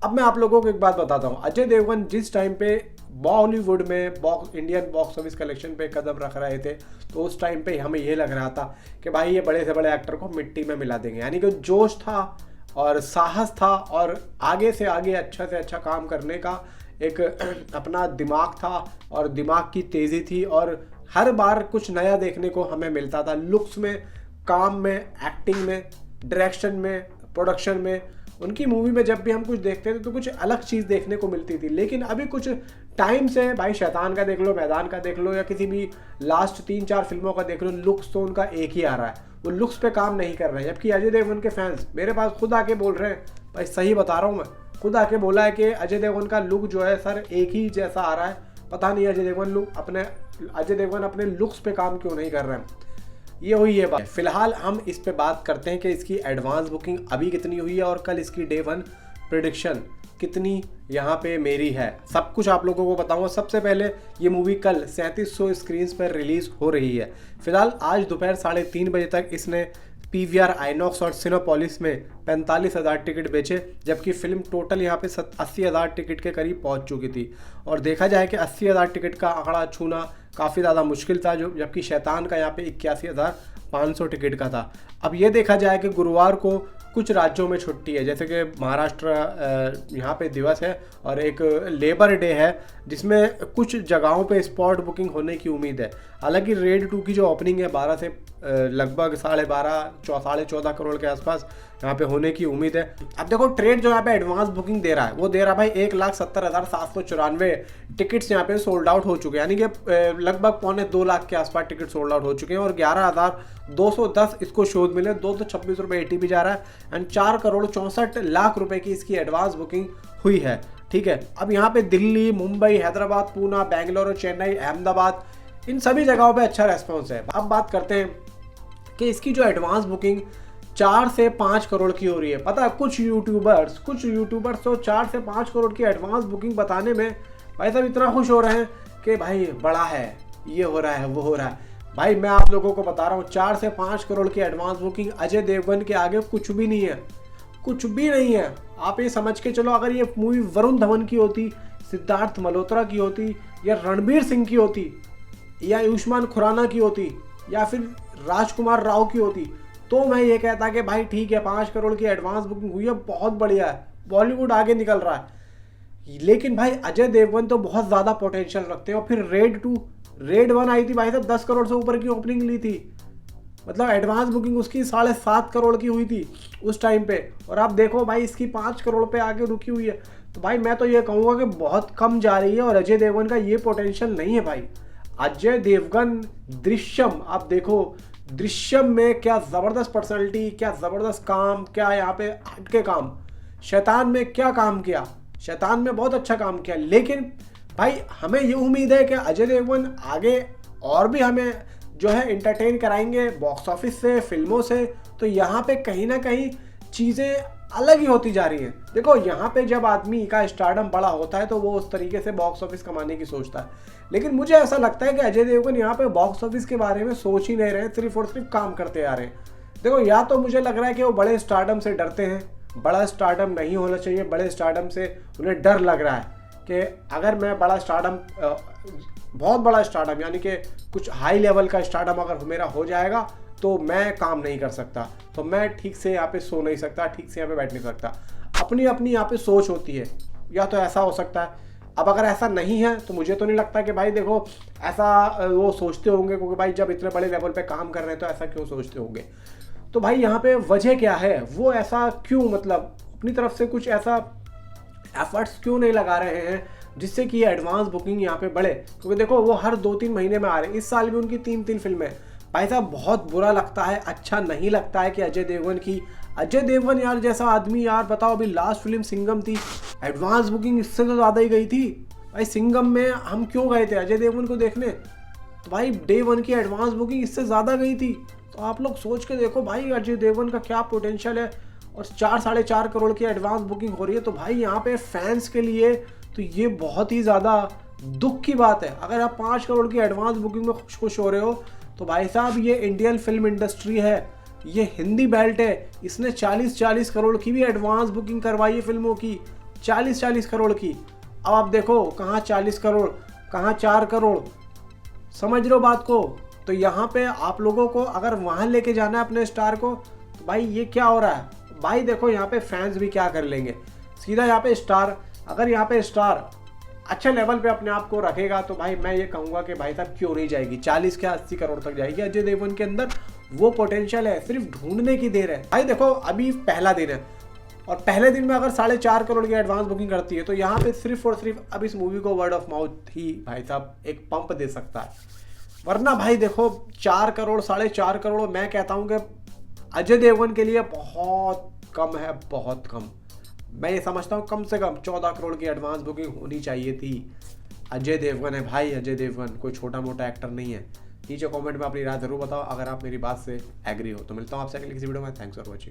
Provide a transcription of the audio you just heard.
अब मैं आप लोगों को एक बात बताता हूँ, अजय देवगन जिस टाइम पे बॉलीवुड में इंडियन बॉक्स ऑफिस कलेक्शन पे कदम रख रहे थे, तो उस टाइम पे हमें ये लग रहा था कि भाई ये बड़े से बड़े एक्टर को मिट्टी में मिला देंगे। यानी कि जोश था और साहस था और आगे से आगे अच्छा से अच्छा काम करने का एक अपना दिमाग था और दिमाग की तेज़ी थी, और हर बार कुछ नया देखने को हमें मिलता था, लुक्स में, काम में, एक्टिंग में, डायरेक्शन में, प्रोडक्शन में। उनकी मूवी में जब भी हम कुछ देखते थे तो कुछ अलग चीज़ देखने को मिलती थी। लेकिन अभी कुछ टाइम से भाई शैतान का देख लो, मैदान का देख लो, या किसी भी लास्ट 3-4 फिल्मों का देख लो, लुक्स तो उनका एक ही आ रहा है, वो लुक्स पे काम नहीं कर रहे हैं। जबकि अजय देवगन के फैंस मेरे पास खुद आके बोल रहे हैं, भाई सही बता रहा हूँ मैं, खुद आके बोला है कि अजय देवगन का लुक जो है सर एक ही जैसा आ रहा है, पता नहीं अजय देवगन अपने लुक्स पे काम क्यों नहीं कर रहे हैं। ये हुई है बात। फिलहाल हम इस पे बात करते हैं कि इसकी एडवांस बुकिंग अभी कितनी हुई है और कल इसकी डे 1 प्रेडिक्शन कितनी यहाँ पे मेरी है, सब कुछ आप लोगों को बताऊंगा। सबसे पहले ये मूवी कल 3700 स्क्रीन पर रिलीज हो रही है। फिलहाल आज दोपहर 3:30 बजे तक इसने PVR, आइनॉक्स और सिनेपोलिस में 45,000 टिकट बेचे, जबकि फिल्म टोटल यहाँ पे 80,000 टिकट के करीब पहुँच चुकी थी। और देखा जाए कि 80,000 टिकट का आंकड़ा छूना काफ़ी ज़्यादा मुश्किल था, जबकि शैतान का यहाँ पे 81,500 टिकट का था। अब ये देखा जाए कि गुरुवार को कुछ राज्यों में छुट्टी है, जैसे कि महाराष्ट्र यहाँ पे दिवस है और एक लेबर डे है, जिसमें कुछ जगहों पे स्पॉट बुकिंग होने की उम्मीद है। हालांकि रेड 2 की जो ओपनिंग है 12 से लगभग 14.5 करोड़ के आसपास यहाँ पे होने की उम्मीद है। अब देखो ट्रेड जो यहाँ पे एडवांस बुकिंग दे रहा है, वो दे रहा है भाई 1,70,794 टिकट्स यहाँ पे सोल्ड आउट हो चुके हैं, यानी कि लगभग 1.25 लाख के आसपास टिकट सोल्ड आउट हो चुके हैं। और 11,210 इसको शोध मिले, 226 रुपये ATP जा रहा है, एंड 4,64,00,000 रुपए की इसकी एडवांस बुकिंग हुई है। ठीक है, अब यहाँ पे दिल्ली, मुंबई, हैदराबाद, पूना, बेंगलोर, चेन्नई, अहमदाबाद, इन सभी जगहों पे अच्छा रेस्पॉन्स है। अब बात करते हैं कि इसकी जो एडवांस बुकिंग 4 से 5 करोड़ की हो रही है। पता है कुछ यूट्यूबर्स तो 4 से 5 करोड़ की एडवांस बुकिंग बताने में भाई साहब इतना खुश हो रहे हैं कि भाई बड़ा है, ये हो रहा है, वो हो रहा है। भाई मैं आप लोगों को बता रहा हूँ, 4 से 5 करोड़ की एडवांस बुकिंग अजय देवगन के आगे कुछ भी नहीं है, कुछ भी नहीं है। आप ये समझ के चलो, अगर ये मूवी वरुण धवन की होती, सिद्धार्थ मल्होत्रा की होती, या रणबीर सिंह की होती, या आयुष्मान खुराना की होती, या फिर राजकुमार राव की होती, तो मैं ये कहता कि भाई ठीक है 5 करोड़ की एडवांस बुकिंग हुई है, बहुत बढ़िया है, बॉलीवुड आगे निकल रहा है। लेकिन भाई अजय देवगन तो बहुत ज़्यादा पोटेंशियल रखते हैं। और फिर रेड 1 आई थी भाई साहब, 10 करोड़ से ऊपर की ओपनिंग ली थी, मतलब एडवांस बुकिंग उसकी 7.5 करोड़ की हुई थी उस टाइम पे, और आप देखो भाई इसकी 5 करोड़ पे आगे रुकी हुई है। तो भाई मैं तो ये कहूँगा कि बहुत कम जा रही है, और अजय देवगन का ये पोटेंशियल नहीं है भाई। अजय देवगन दृश्यम, आप देखो दृश्यम में क्या ज़बरदस्त पर्सनैलिटी, क्या ज़बरदस्त काम, क्या यहाँ पे हटके काम। शैतान में क्या काम किया, शैतान में बहुत अच्छा काम किया। लेकिन भाई हमें ये उम्मीद है कि अजय देवगन आगे और भी हमें जो है एंटरटेन कराएंगे बॉक्स ऑफिस से, फिल्मों से। तो यहाँ पे कहीं ना कहीं चीज़ें अलग ही होती जा रही हैं। देखो यहाँ पे जब आदमी का स्टारडम बड़ा होता है तो वो उस तरीके से बॉक्स ऑफिस कमाने की सोचता है। लेकिन मुझे ऐसा लगता है कि अजय देवगन यहाँ पे बॉक्स ऑफिस के बारे में सोच ही नहीं रहे, सिर्फ और सिर्फ काम करते आ रहे हैं। देखो या तो मुझे लग रहा है कि वो बड़े स्टारडम से डरते हैं, बड़ा स्टारडम नहीं होना चाहिए, बड़े स्टारडम से उन्हें डर लग रहा है कि अगर मैं बड़ा स्टारडम, बहुत बड़ा स्टारडम यानी कि कुछ हाई लेवल का स्टारडम अगर मेरा हो जाएगा तो मैं काम नहीं कर सकता, तो मैं ठीक से यहाँ पे सो नहीं सकता, ठीक से यहाँ पे बैठ नहीं सकता। अपनी अपनी यहाँ पे सोच होती है, या तो ऐसा हो सकता है। अब अगर ऐसा नहीं है तो मुझे तो नहीं लगता कि भाई देखो ऐसा वो सोचते होंगे, क्योंकि भाई जब इतने बड़े लेवल पे काम कर रहे हैं तो ऐसा क्यों सोचते होंगे। तो भाई यहाँ पे वजह क्या है, वो ऐसा क्यों, मतलब अपनी तरफ से कुछ ऐसा एफर्ट्स क्यों नहीं लगा रहे हैं जिससे कि एडवांस बुकिंग यहाँ पे बढ़े। क्योंकि देखो वो हर 2-3 महीने में आ रहे हैं, इस साल भी उनकी 3-3 फिल्में। भाई साहब बहुत बुरा लगता है, अच्छा नहीं लगता है कि अजय देवगन यार जैसा आदमी, यार बताओ अभी लास्ट फिल्म सिंघम थी, एडवांस बुकिंग इससे तो ज़्यादा ही गई थी। भाई सिंघम में हम क्यों गए थे अजय देवगन को देखने, तो भाई डे 1 की एडवांस बुकिंग इससे ज़्यादा गई थी। तो आप लोग सोच के देखो भाई अजय देवगन का क्या पोटेंशियल है, और 4-4.5 करोड़ की एडवांस बुकिंग हो रही है। तो भाई यहाँ पे फैंस के लिए तो ये बहुत ही ज़्यादा दुख की बात है। अगर आप 5 करोड़ की एडवांस बुकिंग में खुश हो रहे हो तो भाई साहब ये इंडियन फिल्म इंडस्ट्री है, ये हिंदी बेल्ट है, इसने 40-40 करोड़ की भी एडवांस बुकिंग करवाई है फिल्मों की, 40 करोड़ की। अब आप देखो कहाँ 40 करोड़, कहाँ 4 करोड़, समझ रहे हो बात को। तो यहाँ पे आप लोगों को अगर वहाँ लेके जाना है अपने स्टार को, तो भाई ये क्या हो रहा है भाई। देखो यहाँ पे फैंस भी क्या कर लेंगे, सीधा यहाँ पे स्टार, अगर यहाँ पे स्टार अच्छे लेवल पे अपने आप को रखेगा तो भाई मैं ये कहूँगा कि भाई साहब क्यों नहीं जाएगी, 40 क्या 80 करोड़ तक जाएगी। अजय देवगन के अंदर वो पोटेंशियल है, सिर्फ ढूंढने की देर है भाई। देखो अभी पहला दिन है और पहले दिन में अगर 4.5 करोड़ की एडवांस बुकिंग करती है तो यहाँ पे सिर्फ और सिर्फ अब इस मूवी को वर्ड ऑफ माउथ ही भाई साहब एक पंप दे सकता है। वरना भाई देखो 4 करोड़ 4.5 करोड़ मैं कहता हूँ कि अजय देवगन के लिए बहुत कम है, बहुत कम। मैं ये समझता हूँ कम से कम 14 करोड़ की एडवांस बुकिंग होनी चाहिए थी। अजय देवगन है भाई, अजय देवगन कोई छोटा मोटा एक्टर नहीं है। नीचे कमेंट में अपनी राय जरूर बताओ अगर आप मेरी बात से एग्री हो। तो मिलता हूँ आपसे अगली किसी वीडियो में। Thanks for watching.